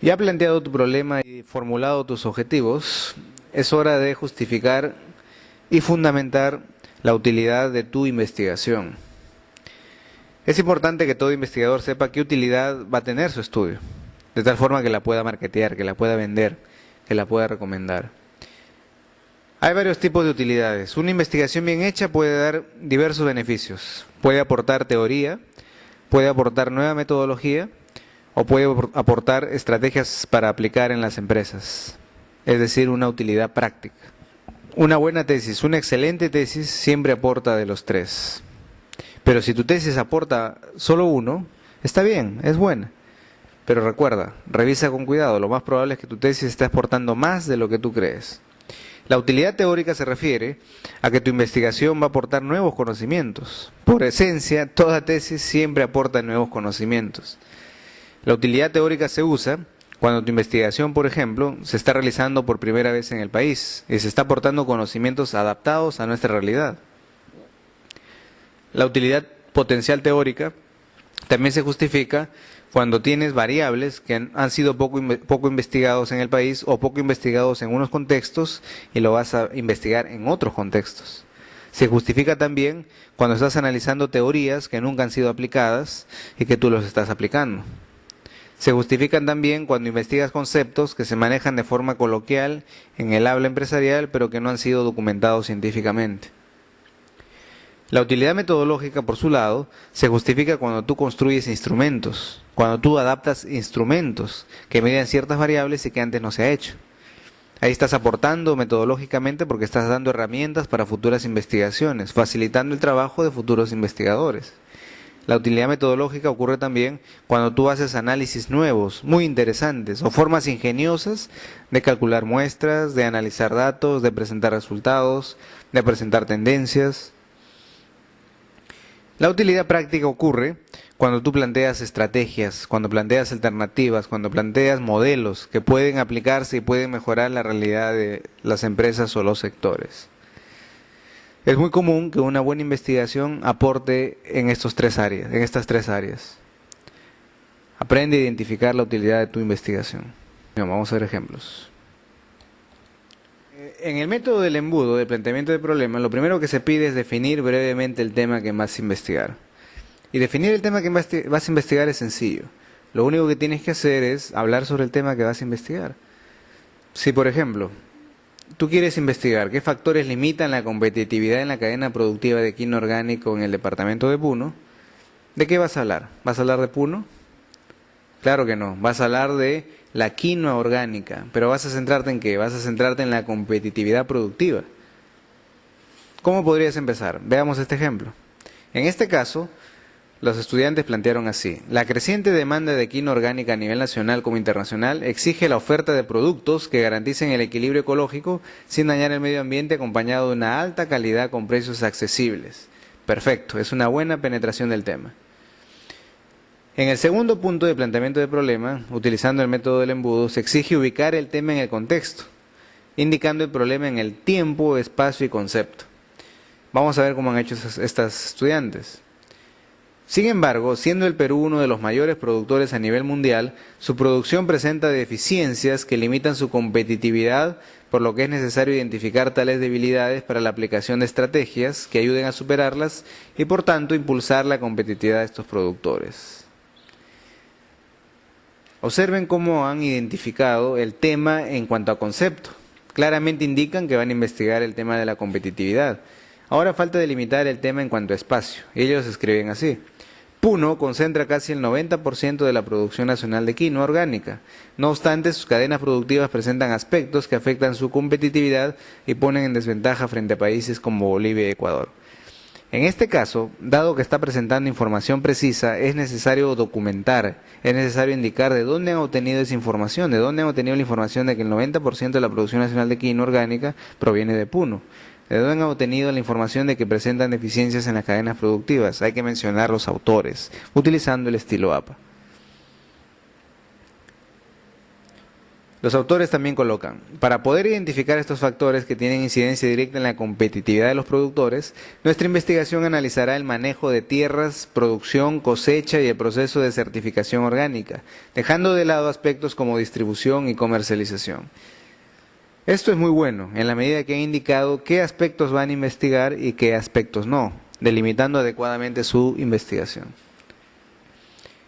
Ya planteado tu problema y formulado tus objetivos, es hora de justificar y fundamentar la utilidad de tu investigación. Es importante que todo investigador sepa qué utilidad va a tener su estudio, de tal forma que la pueda marketear, que la pueda vender, que la pueda recomendar. Hay varios tipos de utilidades. Una investigación bien hecha puede dar diversos beneficios. Puede aportar teoría, puede aportar nueva metodología, o puede aportar estrategias para aplicar en las empresas, es decir, una utilidad práctica. Una buena tesis, una excelente tesis, siempre aporta de los tres. Pero si tu tesis aporta solo uno, está bien, es buena. Pero recuerda, revisa con cuidado, lo más probable es que tu tesis esté aportando más de lo que tú crees. La utilidad teórica se refiere a que tu investigación va a aportar nuevos conocimientos. Por esencia, toda tesis siempre aporta nuevos conocimientos. La utilidad teórica se usa cuando tu investigación, por ejemplo, se está realizando por primera vez en el país y se está aportando conocimientos adaptados a nuestra realidad. La utilidad potencial teórica también se justifica cuando tienes variables que han sido poco investigados en el país o poco investigados en unos contextos y lo vas a investigar en otros contextos. Se justifica también cuando estás analizando teorías que nunca han sido aplicadas y que tú los estás aplicando. Se justifican también cuando investigas conceptos que se manejan de forma coloquial en el habla empresarial, pero que no han sido documentados científicamente. La utilidad metodológica, por su lado, se justifica cuando tú construyes instrumentos, cuando tú adaptas instrumentos que miden ciertas variables y que antes no se ha hecho. Ahí estás aportando metodológicamente porque estás dando herramientas para futuras investigaciones, facilitando el trabajo de futuros investigadores. La utilidad metodológica ocurre también cuando tú haces análisis nuevos, muy interesantes, o formas ingeniosas de calcular muestras, de analizar datos, de presentar resultados, de presentar tendencias. La utilidad práctica ocurre cuando tú planteas estrategias, cuando planteas alternativas, cuando planteas modelos que pueden aplicarse y pueden mejorar la realidad de las empresas o los sectores. Es muy común que una buena investigación aporte en estas tres áreas. Aprende a identificar la utilidad de tu investigación. Vamos a ver ejemplos. En el método del embudo, de planteamiento de problemas, lo primero que se pide es definir brevemente el tema que vas a investigar. Y definir el tema que vas a investigar es sencillo. Lo único que tienes que hacer es hablar sobre el tema que vas a investigar. Si, por ejemplo, tú quieres investigar qué factores limitan la competitividad en la cadena productiva de quino orgánico en el departamento de Puno, ¿de qué vas a hablar? ¿Vas a hablar de Puno? Claro que no, vas a hablar de la quinoa orgánica, pero ¿vas a centrarte en qué? Vas a centrarte en la competitividad productiva. ¿Cómo podrías empezar? Veamos este ejemplo. En este caso, los estudiantes plantearon así: la creciente demanda de quinoa orgánica a nivel nacional como internacional exige la oferta de productos que garanticen el equilibrio ecológico sin dañar el medio ambiente, acompañado de una alta calidad con precios accesibles. Perfecto, es una buena penetración del tema. En el segundo punto de planteamiento de problema, utilizando el método del embudo, se exige ubicar el tema en el contexto, indicando el problema en el tiempo, espacio y concepto. Vamos a ver cómo han hecho estas estudiantes. Sin embargo, siendo el Perú uno de los mayores productores a nivel mundial, su producción presenta deficiencias que limitan su competitividad, por lo que es necesario identificar tales debilidades para la aplicación de estrategias que ayuden a superarlas y, por tanto, impulsar la competitividad de estos productores. Observen cómo han identificado el tema en cuanto a concepto. Claramente indican que van a investigar el tema de la competitividad. Ahora falta delimitar el tema en cuanto a espacio. Ellos escriben así: Puno concentra casi el 90% de la producción nacional de quinoa orgánica. No obstante, sus cadenas productivas presentan aspectos que afectan su competitividad y ponen en desventaja frente a países como Bolivia y Ecuador. En este caso, dado que está presentando información precisa, es necesario documentar, es necesario indicar de dónde han obtenido esa información, de dónde han obtenido la información de que el 90% de la producción nacional de quinoa orgánica proviene de Puno. ¿De dónde han obtenido la información de que presentan deficiencias en las cadenas productivas? Hay que mencionar los autores, utilizando el estilo APA. Los autores también colocan, para poder identificar estos factores que tienen incidencia directa en la competitividad de los productores, nuestra investigación analizará el manejo de tierras, producción, cosecha y el proceso de certificación orgánica, dejando de lado aspectos como distribución y comercialización. Esto es muy bueno, en la medida que ha indicado qué aspectos van a investigar y qué aspectos no, delimitando adecuadamente su investigación.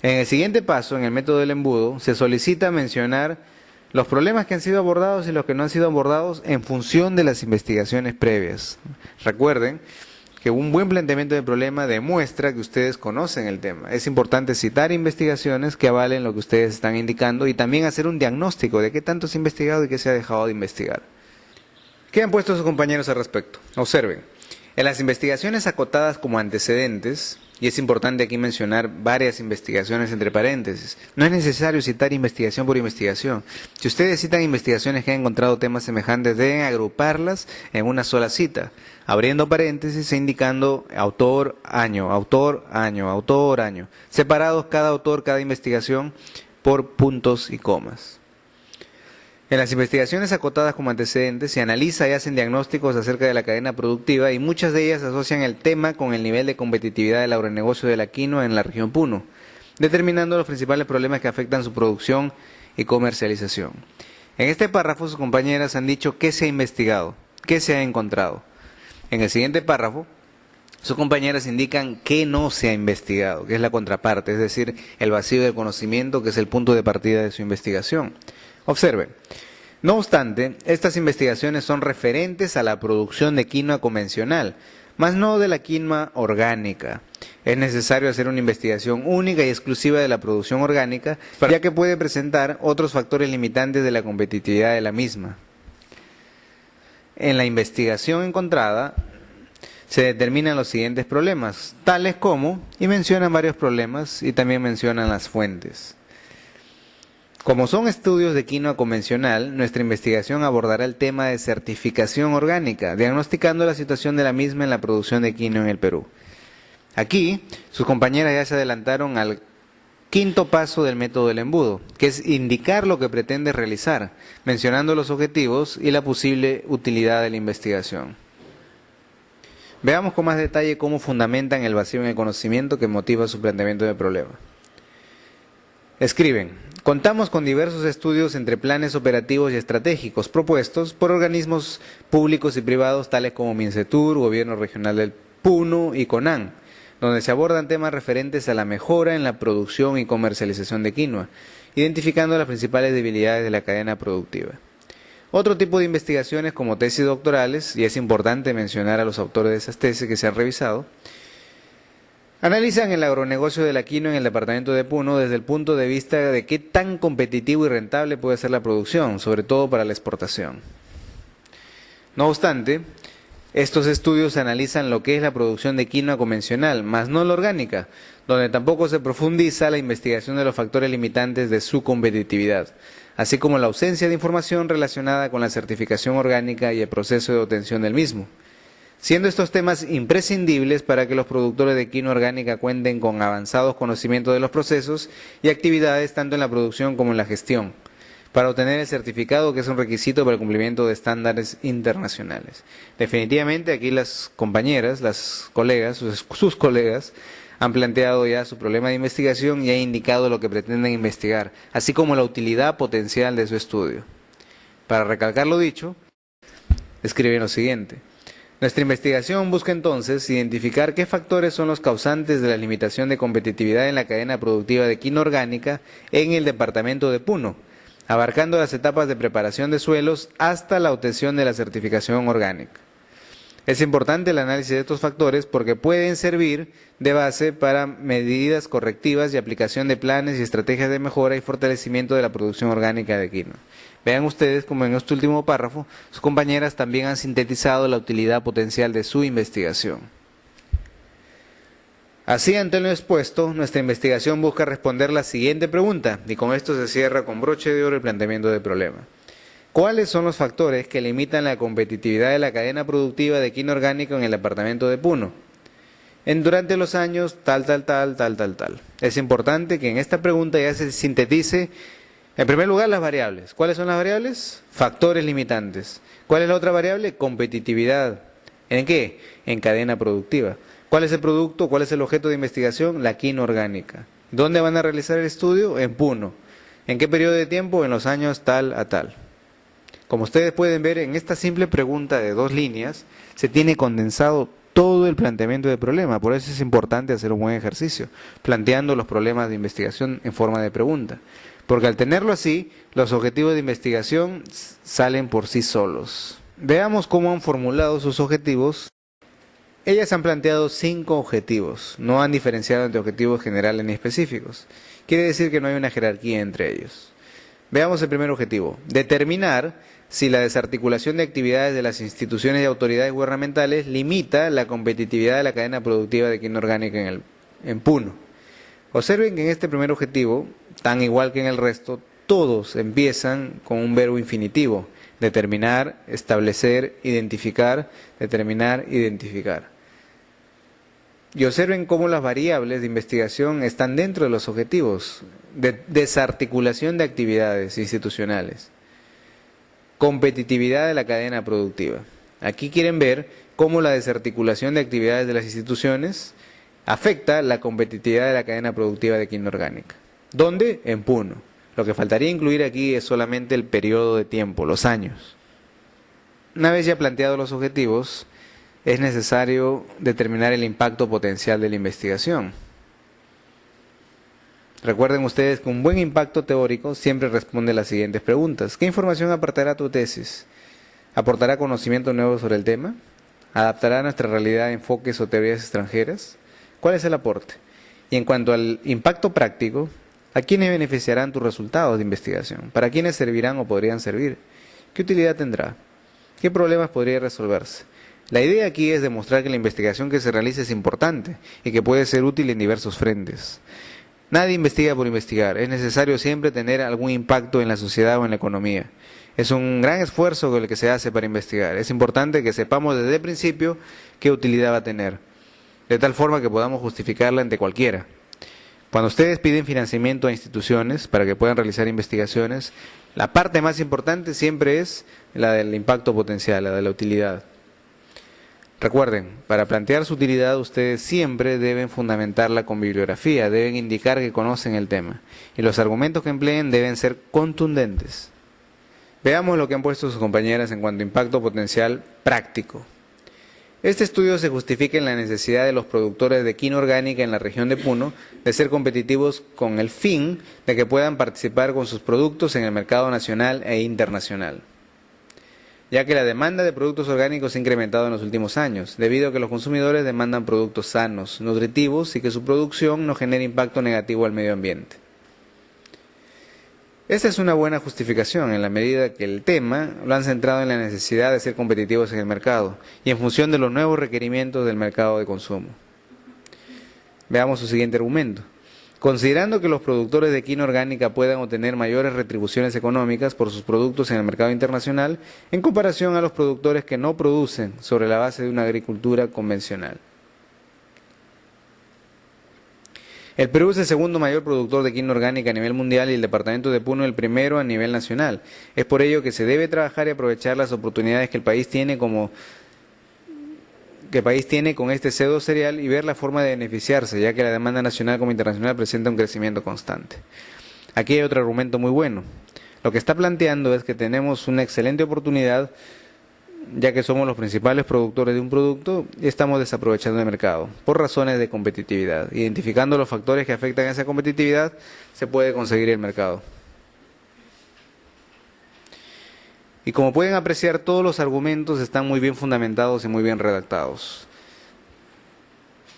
En el siguiente paso, en el método del embudo, se solicita mencionar los problemas que han sido abordados y los que no han sido abordados en función de las investigaciones previas. Recuerden que un buen planteamiento de problema demuestra que ustedes conocen el tema. Es importante citar investigaciones que avalen lo que ustedes están indicando y también hacer un diagnóstico de qué tanto se ha investigado y qué se ha dejado de investigar. ¿Qué han puesto sus compañeros al respecto? Observen. En las investigaciones acotadas como antecedentes, y es importante aquí mencionar varias investigaciones entre paréntesis, no es necesario citar investigación por investigación. Si ustedes citan investigaciones que han encontrado temas semejantes, deben agruparlas en una sola cita, abriendo paréntesis e indicando autor, año, autor, año, autor, año, separados cada autor, cada investigación por puntos y comas. En las investigaciones acotadas como antecedentes se analiza y hacen diagnósticos acerca de la cadena productiva y muchas de ellas asocian el tema con el nivel de competitividad del agronegocio de la quinoa en la región Puno, determinando los principales problemas que afectan su producción y comercialización. En este párrafo sus compañeras han dicho qué se ha investigado, qué se ha encontrado. En el siguiente párrafo sus compañeras indican qué no se ha investigado, que es la contraparte, es decir, el vacío del conocimiento, que es el punto de partida de su investigación. Observen, no obstante, estas investigaciones son referentes a la producción de quinoa convencional, mas no de la quinoa orgánica. Es necesario hacer una investigación única y exclusiva de la producción orgánica, ya que puede presentar otros factores limitantes de la competitividad de la misma. En la investigación encontrada se determinan los siguientes problemas, tales como, y mencionan varios problemas y también mencionan las fuentes. Como son estudios de quinoa convencional, nuestra investigación abordará el tema de certificación orgánica, diagnosticando la situación de la misma en la producción de quinoa en el Perú. Aquí, sus compañeras ya se adelantaron al quinto paso del método del embudo, que es indicar lo que pretende realizar, mencionando los objetivos y la posible utilidad de la investigación. Veamos con más detalle cómo fundamentan el vacío en el conocimiento que motiva su planteamiento de problema. Escriben, contamos con diversos estudios entre planes operativos y estratégicos propuestos por organismos públicos y privados tales como Mincetur, Gobierno Regional del Puno y CONAN, donde se abordan temas referentes a la mejora en la producción y comercialización de quinoa, identificando las principales debilidades de la cadena productiva. Otro tipo de investigaciones como tesis doctorales, y es importante mencionar a los autores de esas tesis que se han revisado, analizan el agronegocio de la quinoa en el departamento de Puno desde el punto de vista de qué tan competitivo y rentable puede ser la producción, sobre todo para la exportación. No obstante, estos estudios analizan lo que es la producción de quinoa convencional, más no la orgánica, donde tampoco se profundiza la investigación de los factores limitantes de su competitividad, así como la ausencia de información relacionada con la certificación orgánica y el proceso de obtención del mismo, siendo estos temas imprescindibles para que los productores de quinoa orgánica cuenten con avanzados conocimientos de los procesos y actividades tanto en la producción como en la gestión, para obtener el certificado que es un requisito para el cumplimiento de estándares internacionales. Definitivamente aquí las compañeras, las colegas, sus colegas, han planteado ya su problema de investigación y han indicado lo que pretenden investigar, así como la utilidad potencial de su estudio. Para recalcar lo dicho, escriben lo siguiente. Nuestra investigación busca entonces identificar qué factores son los causantes de la limitación de competitividad en la cadena productiva de quinoa orgánica en el departamento de Puno, abarcando las etapas de preparación de suelos hasta la obtención de la certificación orgánica. Es importante el análisis de estos factores porque pueden servir de base para medidas correctivas y aplicación de planes y estrategias de mejora y fortalecimiento de la producción orgánica de quinoa. Vean ustedes como en este último párrafo, sus compañeras también han sintetizado la utilidad potencial de su investigación. Así, ante lo expuesto, nuestra investigación busca responder la siguiente pregunta, y con esto se cierra con broche de oro el planteamiento del problema. ¿Cuáles son los factores que limitan la competitividad de la cadena productiva de quinoa orgánica en el departamento de Puno? Durante los años tal. Es importante que en esta pregunta ya se sintetice En primer lugar, las variables. ¿Cuáles son las variables? Factores limitantes. ¿Cuál es la otra variable? Competitividad. ¿En qué? En cadena productiva. ¿Cuál es el producto? ¿Cuál es el objeto de investigación? La quina orgánica. ¿Dónde van a realizar el estudio? En Puno. ¿En qué periodo de tiempo? En los años tal a tal. Como ustedes pueden ver, en esta simple pregunta de 2 líneas, se tiene condensado todo el planteamiento del problema. Por eso es importante hacer un buen ejercicio, planteando los problemas de investigación en forma de pregunta. Porque al tenerlo así, los objetivos de investigación salen por sí solos. Veamos cómo han formulado sus objetivos. Ellas han planteado 5 objetivos, no han diferenciado entre objetivos generales ni específicos. Quiere decir que no hay una jerarquía entre ellos. Veamos el primer objetivo: determinar si la desarticulación de actividades de las instituciones y autoridades gubernamentales limita la competitividad de la cadena productiva de quina orgánica en Puno. Observen que en este primer objetivo, tan igual que en el resto, todos empiezan con un verbo infinitivo: determinar, establecer, identificar, determinar, identificar. Y observen cómo las variables de investigación están dentro de los objetivos: desarticulación de actividades institucionales, competitividad de la cadena productiva. Aquí quieren ver cómo la desarticulación de actividades de las instituciones afecta la competitividad de la cadena productiva de quina orgánica. ¿Dónde? En Puno. Lo que faltaría incluir aquí es solamente el periodo de tiempo, los años. Una vez ya planteados los objetivos, es necesario determinar el impacto potencial de la investigación. Recuerden ustedes que un buen impacto teórico siempre responde a las siguientes preguntas. ¿Qué información aportará tu tesis? ¿Aportará conocimiento nuevo sobre el tema? ¿Adaptará a nuestra realidad enfoques o teorías extranjeras? ¿Cuál es el aporte? Y en cuanto al impacto práctico, ¿a quiénes beneficiarán tus resultados de investigación? ¿Para quiénes servirán o podrían servir? ¿Qué utilidad tendrá? ¿Qué problemas podría resolverse? La idea aquí es demostrar que la investigación que se realiza es importante y que puede ser útil en diversos frentes. Nadie investiga por investigar, es necesario siempre tener algún impacto en la sociedad o en la economía. Es un gran esfuerzo el que se hace para investigar. Es importante que sepamos desde el principio qué utilidad va a tener, de tal forma que podamos justificarla ante cualquiera. Cuando ustedes piden financiamiento a instituciones para que puedan realizar investigaciones, la parte más importante siempre es la del impacto potencial, la de la utilidad. Recuerden, para plantear su utilidad ustedes siempre deben fundamentarla con bibliografía, deben indicar que conocen el tema y los argumentos que empleen deben ser contundentes. Veamos lo que han puesto sus compañeras en cuanto a impacto potencial práctico. Este estudio se justifica en la necesidad de los productores de quina orgánica en la región de Puno de ser competitivos con el fin de que puedan participar con sus productos en el mercado nacional e internacional, ya que la demanda de productos orgánicos se ha incrementado en los últimos años, debido a que los consumidores demandan productos sanos, nutritivos y que su producción no genere impacto negativo al medio ambiente. Esta es una buena justificación en la medida que el tema lo han centrado en la necesidad de ser competitivos en el mercado y en función de los nuevos requerimientos del mercado de consumo. Veamos su siguiente argumento. Considerando que los productores de quina orgánica puedan obtener mayores retribuciones económicas por sus productos en el mercado internacional en comparación a los productores que no producen sobre la base de una agricultura convencional. El Perú es el segundo mayor productor de quina orgánica a nivel mundial y el departamento de Puno el primero a nivel nacional. Es por ello que se debe trabajar y aprovechar las oportunidades que el país tiene con este pseudo cereal y ver la forma de beneficiarse, ya que la demanda nacional como internacional presenta un crecimiento constante. Aquí hay otro argumento muy bueno. Lo que está planteando es que tenemos una excelente oportunidad, ya que somos los principales productores de un producto y estamos desaprovechando el mercado por razones de competitividad. Identificando los factores que afectan a esa competitividad, se puede conseguir el mercado. Y como pueden apreciar, todos los argumentos están muy bien fundamentados y muy bien redactados.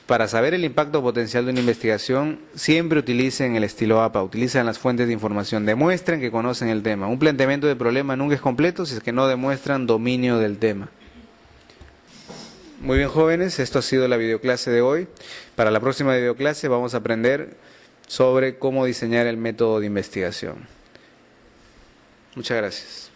Para saber el impacto potencial de una investigación, siempre utilicen el estilo APA, utilicen las fuentes de información, demuestren que conocen el tema. Un planteamiento de problema nunca es completo si es que no demuestran dominio del tema. Muy bien, jóvenes, esto ha sido la videoclase de hoy. Para la próxima videoclase vamos a aprender sobre cómo diseñar el método de investigación. Muchas gracias.